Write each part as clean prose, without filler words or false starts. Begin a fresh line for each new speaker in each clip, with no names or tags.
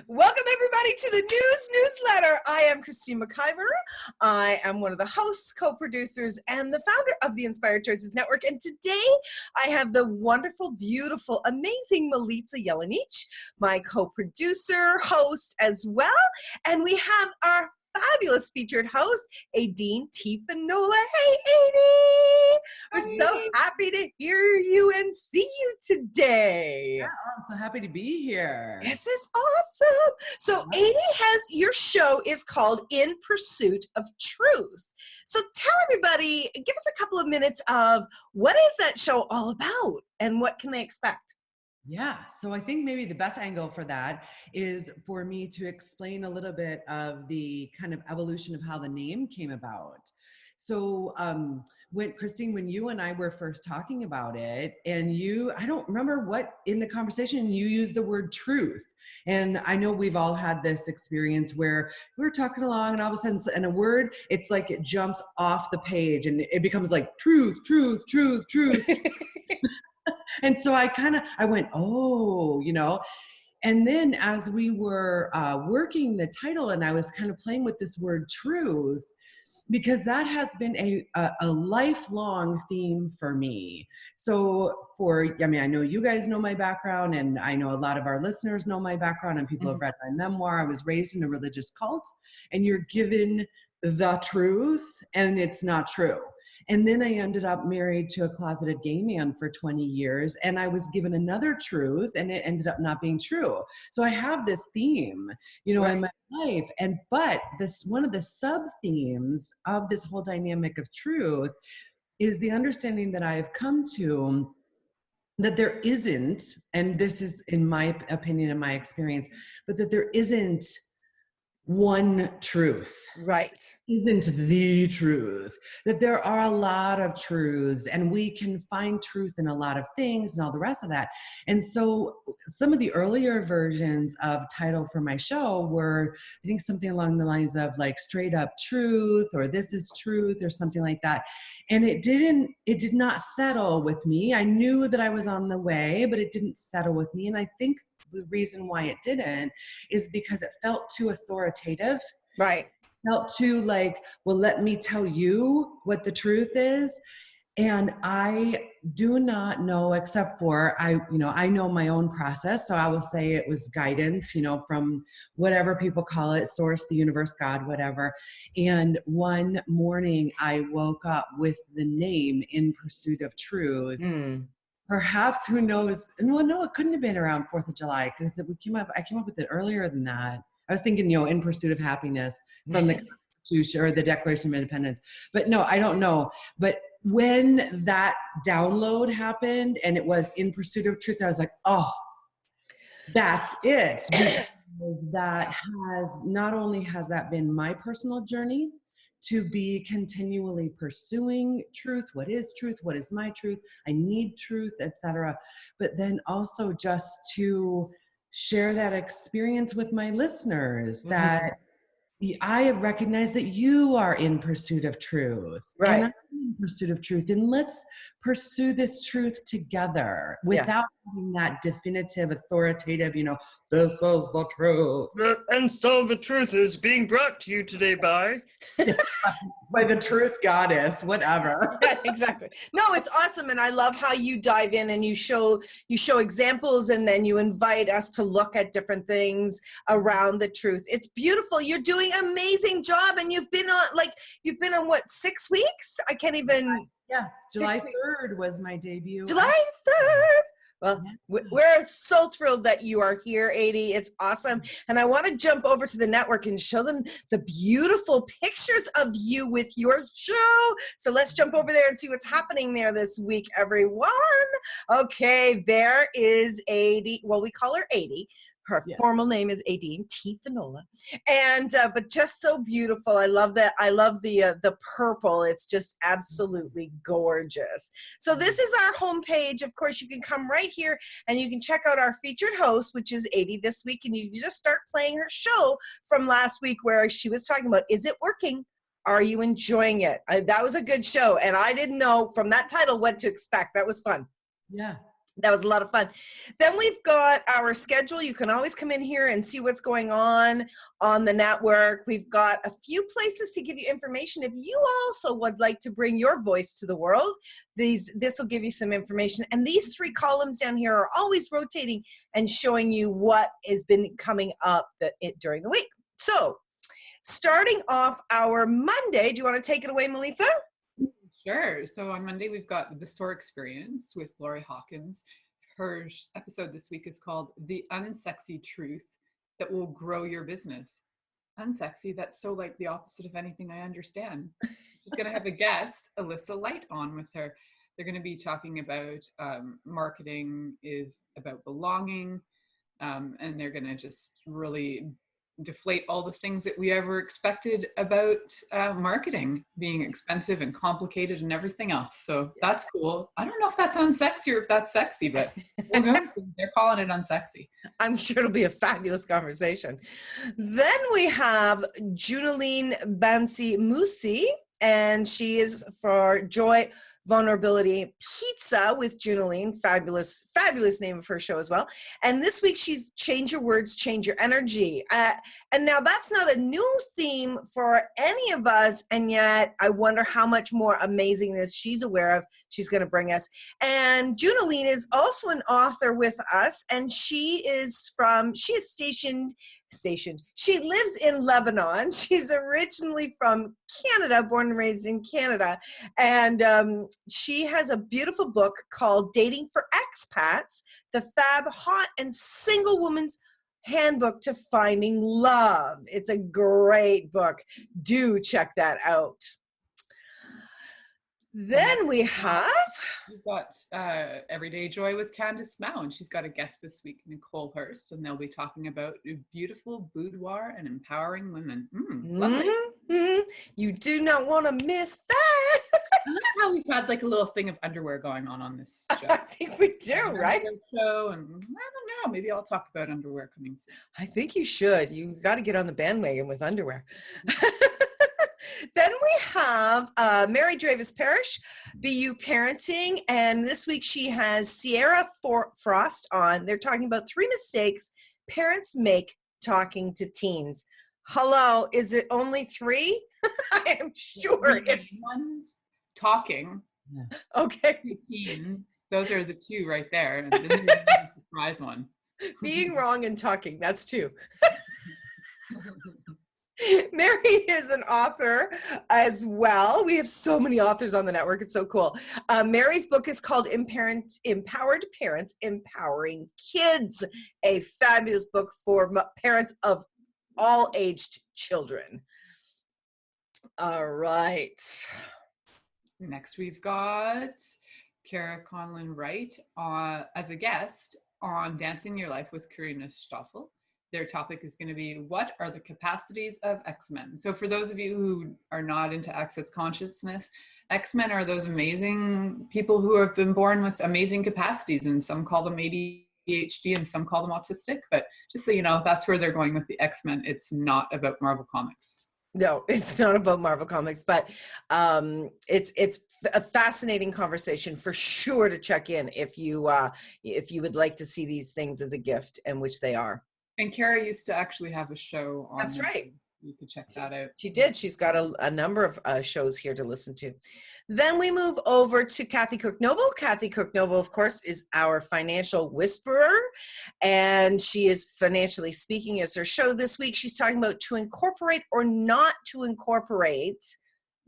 Welcome everybody to the newsletter. I am Christine McIver. I am one of the hosts, co-producers, and the founder of the Inspired Choices Network. And today I have the wonderful, beautiful, amazing Milica Jelenic, my co-producer, host as well. And we have our fabulous featured host, Aideen T. Finnola. Hey, Aideen! We're so happy to hear you and see you today.
Yeah, I'm so happy to be here.
This is awesome. So Aideen your show is called In Pursuit of Truth. So tell everybody, give us a couple of minutes of what is that show all about and what can they expect?
Yeah, so I think maybe the best angle for that is for me to explain a little bit of the kind of evolution of how the name came about. So Christine, when you and I were first talking about it, and I don't remember what in the conversation you used the word truth. And I know we've all had this experience where we're talking along and all of a sudden, and a word, it's like it jumps off the page and it becomes like truth, truth, truth, truth. And so I went, oh, and then as we were working the title and I was kind of playing with this word truth, because that has been a lifelong theme for me. So I know you guys know my background, and I know a lot of our listeners know my background, and people have read my memoir. I was raised in a religious cult, and you're given the truth, and it's not true. And then I ended up married to a closeted gay man for 20 years, and I was given another truth, and it ended up not being true. So I have this theme, in my life. But one of the sub-themes of this whole dynamic of truth is the understanding that I've come to that there isn't, and this is in my opinion and my experience, but that there isn't one truth.
Right.
Isn't the truth. That there are a lot of truths, and we can find truth in a lot of things and all the rest of that. And so some of the earlier versions of title for my show were, I think, something along the lines of like straight up truth, or this is truth, or something like that. And it did not settle with me. I knew that I was on the way, but it didn't settle with me. And I think the reason why it didn't is because it felt too authoritative.
Right.
Felt too like, well, let me tell you what the truth is. And I do not know, except for I know my own process. So I will say it was guidance, from whatever people call it, source, the universe, God, whatever. And one morning I woke up with the name In Pursuit of Truth. Perhaps, who knows? Well, no, it couldn't have been around 4th of July, because I came up with it earlier than that. I was thinking, In Pursuit of Happiness from the Constitution or the Declaration of Independence. But no, I don't know. But when that download happened and it was In Pursuit of Truth, I was like, oh, that's it. Because not only has that been my personal journey, to be continually pursuing truth. What is truth? What is my truth? I need truth, etc. But then also just to share that experience with my listeners, that I recognize that you are in pursuit of truth.
Right.
And I'm in pursuit of truth. And let's pursue this truth together without having that definitive, authoritative, this is the truth.
And so the truth is being brought to you today by
the truth goddess, whatever.
Yeah, exactly. No, it's awesome. And I love how you dive in and you show examples, and then you invite us to look at different things around the truth. It's beautiful. You're doing an amazing job. And you've been on what, 6 weeks? I can't even.
Yeah. July 3rd was my debut.
July 3rd. Well, we're so thrilled that you are here, Aideen. It's awesome. And I want to jump over to the network and show them the beautiful pictures of you with your show. So let's jump over there and see what's happening there this week, everyone. Okay, there is Aideen. Well, we call her Aideen. Her formal name is Aideen T. Finnola, and but just so beautiful. I love that. I love the purple. It's just absolutely gorgeous. So this is our homepage. Of course, you can come right here and you can check out our featured host, which is Aideen this week, and you can just start playing her show from last week, where she was talking about, is it working? Are you enjoying it? That was a good show, and I didn't know from that title what to expect. That was fun.
Yeah.
That was a lot of fun. Then we've got our schedule. You can always come in here and see what's going on the network. We've got a few places to give you information. If you also would like to bring your voice to the world, this will give you some information. And these 3 columns down here are always rotating and showing you what has been coming up during the week. So starting off our Monday, do you want to take it away, Milica?
Sure. So on Monday, we've got The SOAR Experience with Lori Hawkins. Her episode this week is called The Unsexy Truth That Will Grow Your Business. Unsexy, that's so like the opposite of anything I understand. She's going to have a guest, Alyssa Light, on with her. They're going to be talking about marketing is about belonging, and they're going to just really deflate all the things that we ever expected about marketing being expensive and complicated and everything else. So that's cool. I don't know if that's unsexy or if that's sexy, but we'll go. They're calling it unsexy.
I'm sure it'll be a fabulous conversation. Then we have Junaline Bansi Musi, and she is for Joy Vulnerability Pizza with Junaline. Fabulous name of her show as well. And this week she's Change Your Words, Change Your Energy. And now that's not a new theme for any of us, and yet I wonder how much more amazingness she's aware of she's going to bring us. And Junaline is also an author with us, and she is stationed. She lives in Lebanon. She's originally from Canada, born and raised in Canada. And she has a beautiful book called Dating for Expats, the Fab, Hot, and Single Woman's Handbook to Finding Love. It's a great book. Do check that out. Then we've
got Everyday Joy with Candice Mao, and she's got a guest this week, Nicole Hurst, and they'll be talking about beautiful boudoir and empowering women. Lovely.
Mm-hmm. You do not want to miss that.
I love how we've had like a little thing of underwear going on this show.
I think we do, right?
Show, and I don't know, maybe I'll talk about underwear coming soon.
I think you should. You've got to get on the bandwagon with underwear. Then we have Mary Dravis Parrish, BU Parenting, and this week she has Sierra Frost on. They're talking about 3 mistakes parents make talking to teens. Hello, is it only 3? I am sure it's
one's talking.
Yeah.
Okay.
Teens, those are the 2 right there, and then there's the surprise one.
Being wrong and talking, that's 2. Mary is an author as well. We have so many authors on the network. It's so cool. Mary's book is called Empowered Parents, Empowering Kids, a fabulous book for parents of all aged children. All right.
Next, we've got Kara Conlon Wright as a guest on Dancing Your Life with Karina Stoffel. Their topic is going to be, what are the capacities of X-Men? So for those of you who are not into access consciousness, X-Men are those amazing people who have been born with amazing capacities, and some call them ADHD and some call them autistic. But just so you know, that's where they're going with the X-Men. It's not about Marvel Comics.
No, it's not about Marvel Comics, but it's a fascinating conversation for sure to check in if you would like to see these things as a gift, and which they are.
And Kara used to actually have a show on.
That's right.
You could check that out.
She did. She's got a number of shows here to listen to. Then we move over to Kathy Cook-Noble. Kathy Cook-Noble, of course, is our financial whisperer, and she is Financially Speaking as her show this week. She's talking about to incorporate or not to incorporate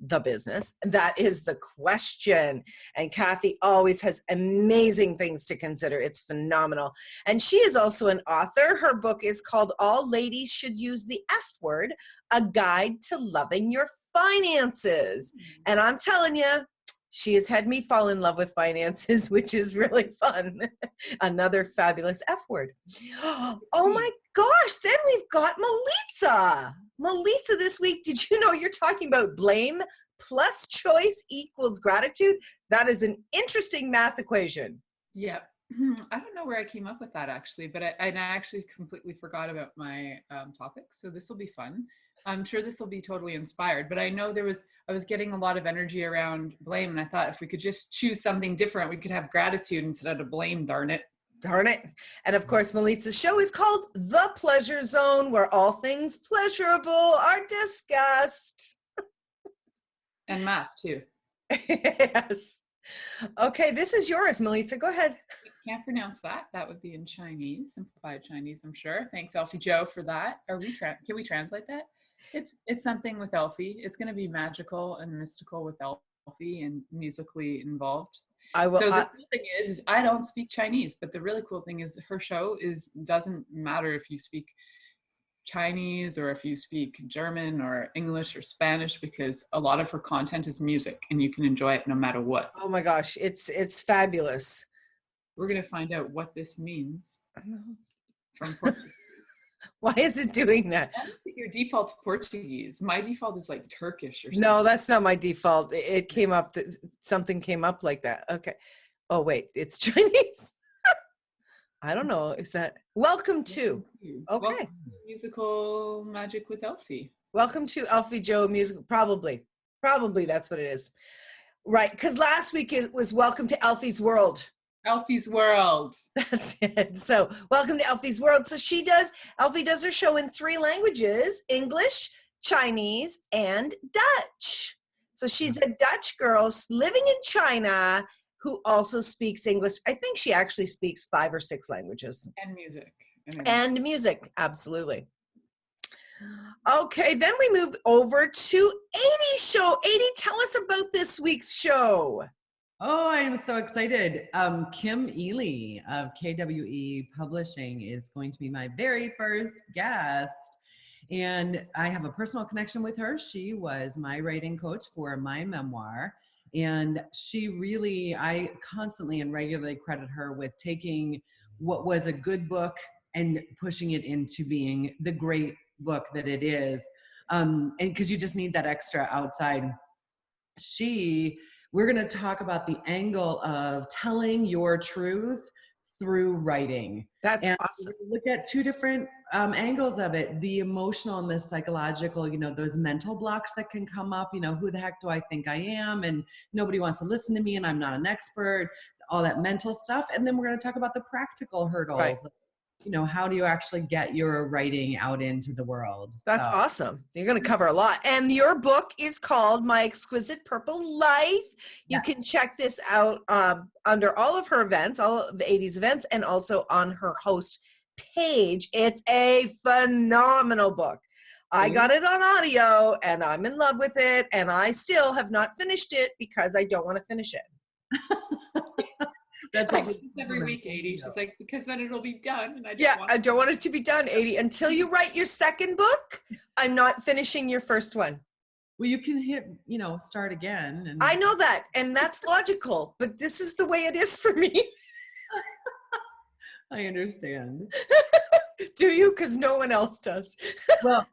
the business. That is the question. And Kathy always has amazing things to consider. It's phenomenal. And she is also an author. Her book is called All Ladies Should Use the F Word, A Guide to Loving Your Finances. And I'm telling you, she has had me fall in love with finances, which is really fun. Another fabulous F word. Oh my gosh, then we've got Milica. Milica this week, did you know you're talking about blame plus choice equals gratitude? That is an interesting math equation.
Yeah, I don't know where I came up with that actually, but I actually completely forgot about my topics. So this will be fun. I'm sure this will be totally inspired, but I know I was getting a lot of energy around blame, and I thought if we could just choose something different, we could have gratitude instead of blame, darn it.
Darn it. And of course, Milica's show is called The Pleasure Zone, where all things pleasurable are discussed.
And math too.
Yes. Okay, this is yours, Milica. Go ahead.
Can't pronounce that. That would be in Chinese, simplified Chinese, I'm sure. Thanks, Elfie Joe, for that. Can we translate that? It's something with Elfie. It's going to be magical and mystical with Elfie and musically involved.
I will.
So the cool thing is I don't speak Chinese, but the really cool thing is her show doesn't matter if you speak Chinese or if you speak German or English or Spanish, because a lot of her content is music and you can enjoy it no matter what.
Oh my gosh, it's fabulous.
We're going to find out what this means from Portuguese.
Why is it doing that?
I don't think your default's Portuguese. My default is like Turkish or something.
No, that's not my default. It came up, something came up like that. Okay. Oh, wait, it's Chinese. I don't know. Is that welcome to? Okay.
Welcome to Musical Magic with Elfie.
Welcome to Elfie Joe Musical. Probably that's what it is. Right. Because last week it was Welcome to Elfie's World.
Elfie's World.
That's it. So welcome to Elfie's World. So Elfie does her show in 3 languages: English, Chinese, and Dutch. So she's a Dutch girl living in China who also speaks English. I think she actually speaks 5 or 6 languages.
And music.
And music, absolutely. Okay, then we move over to Aideen's show. Aideen, tell us about this week's show.
Oh, I am so excited. Kim Ely of KWE Publishing is going to be my very first guest. And I have a personal connection with her. She was my writing coach for my memoir. And I constantly and regularly credit her with taking what was a good book and pushing it into being the great book that it is. And because you just need that extra outside. We're going to talk about the angle of telling your truth through writing.
That's awesome.
Look at 2 different angles of it: the emotional and the psychological. Those mental blocks that can come up. Who the heck do I think I am? And nobody wants to listen to me, and I'm not an expert. All that mental stuff, and then we're going to talk about the practical hurdles. Right. How do you actually get your writing out into the world?
That's awesome. You're going to cover a lot. And your book is called My Exquisite Purple Life. You can check this out under all of her events, all of the Aideen's events, and also on her host page. It's a phenomenal book. I got it on audio, and I'm in love with it, and I still have not finished it because I don't want to finish it.
That's every week, Aideen. She's like, because then it'll be done. And
I don't want it to be done, Aideen. Until you write your second book, I'm not finishing your first one.
Well, you can hit, start again. And
I know that, and that's logical, but this is the way it is for me.
I understand.
Do you? Because no one else does.
Well,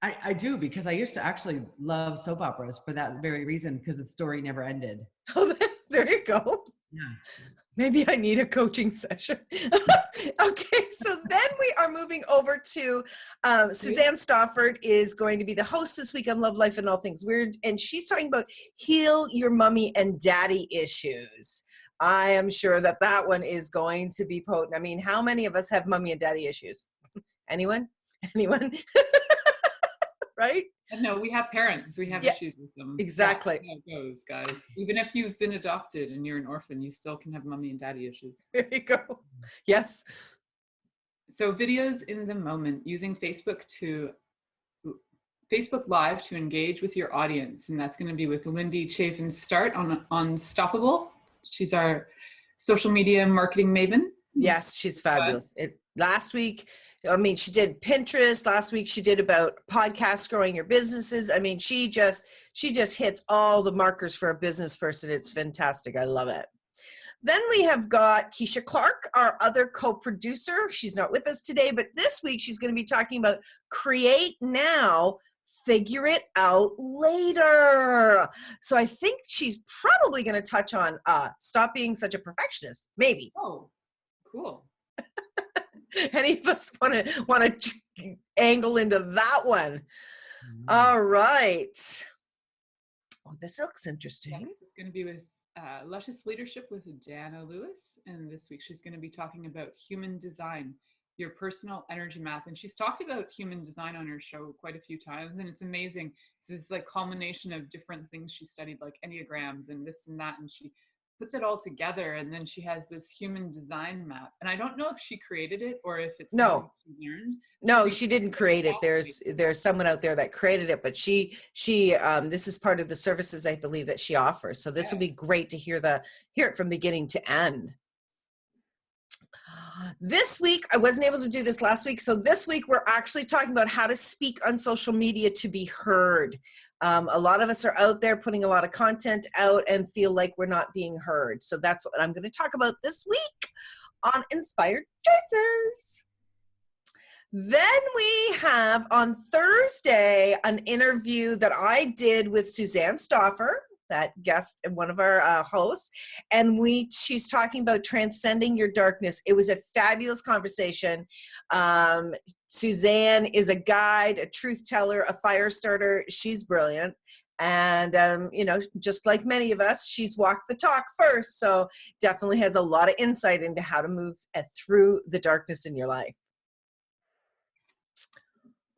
I do, because I used to actually love soap operas for that very reason, because the story never ended.
Oh, there you go.
Yeah.
Maybe I need a coaching session. Okay, so then we are moving over to Suzanne Stafford is going to be the host this week on Love, Life, and All Things Weird, and she's talking about heal your mommy and daddy issues. I am sure that one is going to be potent. I mean, how many of us have mommy and daddy issues? Anyone? Right?
No, we have parents. We have issues with them.
Exactly.
That's how it goes, guys. Even if you've been adopted and you're an orphan, you still can have mommy and daddy issues.
There you go. Yes.
So videos in the moment, using Facebook Live to engage with your audience. And that's going to be with Lindy Chafin-Start on Unstoppable. She's our social media marketing maven.
Yes, she's fabulous. Last week, she did Pinterest. Last week, she did about podcasts, growing your businesses. I mean, she just hits all the markers for a business person. It's fantastic. I love it. Then we have got Keisha Clark, our other co-producer. She's not with us today, but this week she's going to be talking about Create Now figure it out later. So I think she's probably going to touch on stop being such a perfectionist, maybe.
Oh, cool.
Any of us want to angle into that one? All right. Oh, this looks interesting.
Yeah, it's going to be with Luscious Leadership with Dana Lewis. And this week she's going to be talking about human design, your personal energy map. And she's talked about human design on her show quite a few times. And it's amazing. It's this like culmination of different things she studied, like Enneagrams and this and that. And she puts it all together. And then she has this human design map. And I don't know if she created it or if it's something she learned.
No, she didn't create it. There's someone out there that created it, but she this is part of the services I believe that she offers. So this will be great to hear it from beginning to end. This week, I wasn't able to do this last week. So this week we're actually talking about how to speak on social media to be heard. A lot of us are out there putting a lot of content out and feel like we're not being heard. So that's what I'm going to talk about this week on Inspired Choices. Then we have on Thursday an interview that I did with Suzanne Stauffer, that guest and one of our hosts, and she's talking about transcending your darkness. It was a fabulous conversation. Suzanne is a guide, a truth teller, a fire starter. She's brilliant. And, just like many of us, she's walked the talk first. So definitely has a lot of insight into how to move through the darkness in your life.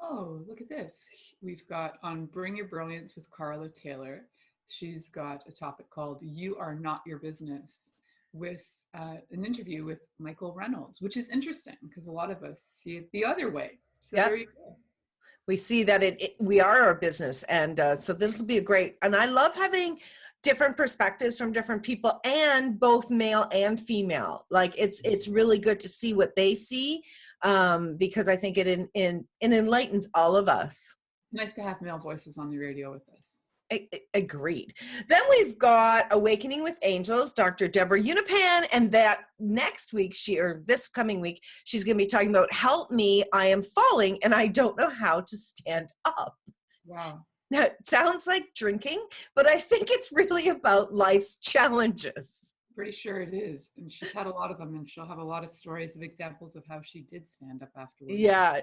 Oh, look at this. We've got on Bring Your Brilliance with Carla Taylor. She's got a topic called You Are Not Your Business with an interview with Michael Reynolds, which is interesting because a lot of us see it the other way. So there you go.
We see that we are our business. And so this will be and I love having different perspectives from different people and both male and female. Like it's really good to see what they see because I think it enlightens all of us.
Nice to have male voices on the radio with us.
Agreed. Then we've got Awakening with Angels, Dr. Deborah Unipan, and that next week, this coming week, she's going to be talking about Help Me, I Am Falling, and I don't know how to stand up.
Wow.
Now, it sounds like drinking, but I think it's really about life's challenges.
Pretty sure it is. And she's had a lot of them, and she'll have a lot of stories of examples of how she did stand up afterwards.
Yeah.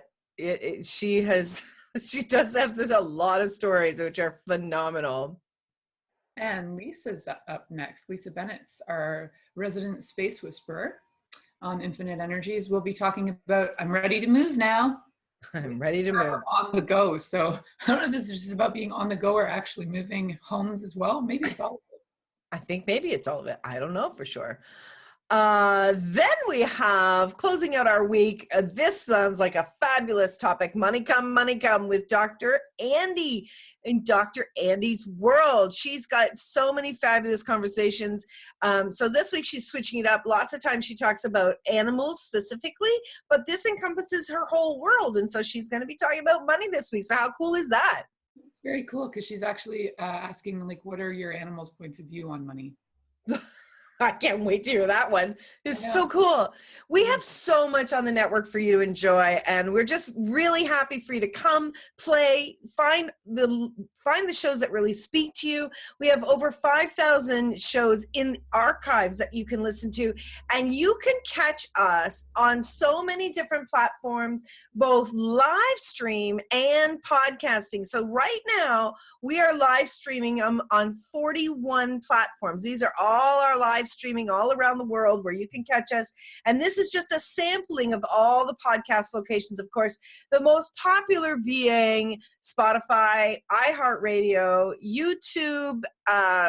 She does have a lot of stories which are phenomenal.
And Lisa's up next. Lisa Bennett's our resident space whisperer on Infinite Energies. We'll be talking about I'm ready to move now.
I'm ready to move.
On the go. So I don't know if this is just about being on the go or actually moving homes as well. Maybe it's all of it.
I think maybe it's all of it. I don't know for sure. Then we have closing out our week. This sounds like a fabulous topic. Money Come with Dr. Andy in Dr. Andy's World. She's got so many fabulous conversations. So this week she's switching it up. Lots of times she talks about animals specifically, but this encompasses her whole world. And so she's going to be talking about money this week. So how cool is that?
It's very cool because she's actually asking like, what are your animals' points of view on money?
I can't wait to hear that one. It's so cool. We have so much on the network for you to enjoy, and we're just really happy for you to come, play, find the shows that really speak to you. We have over 5,000 shows in archives that you can listen to, and you can catch us on so many different platforms, both live stream and podcasting. So right now, we are live streaming on 41 platforms. These are all our live streaming all around the world where you can catch us. And this is just a sampling of all the podcast locations, of course, the most popular being Spotify, iHeartRadio, YouTube,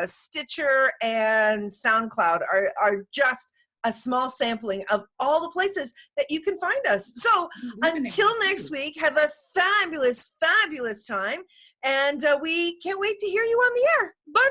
Stitcher, and SoundCloud are just a small sampling of all the places that you can find us. So until next week, have a fabulous, fabulous time. And we can't wait to hear you on the air. Bye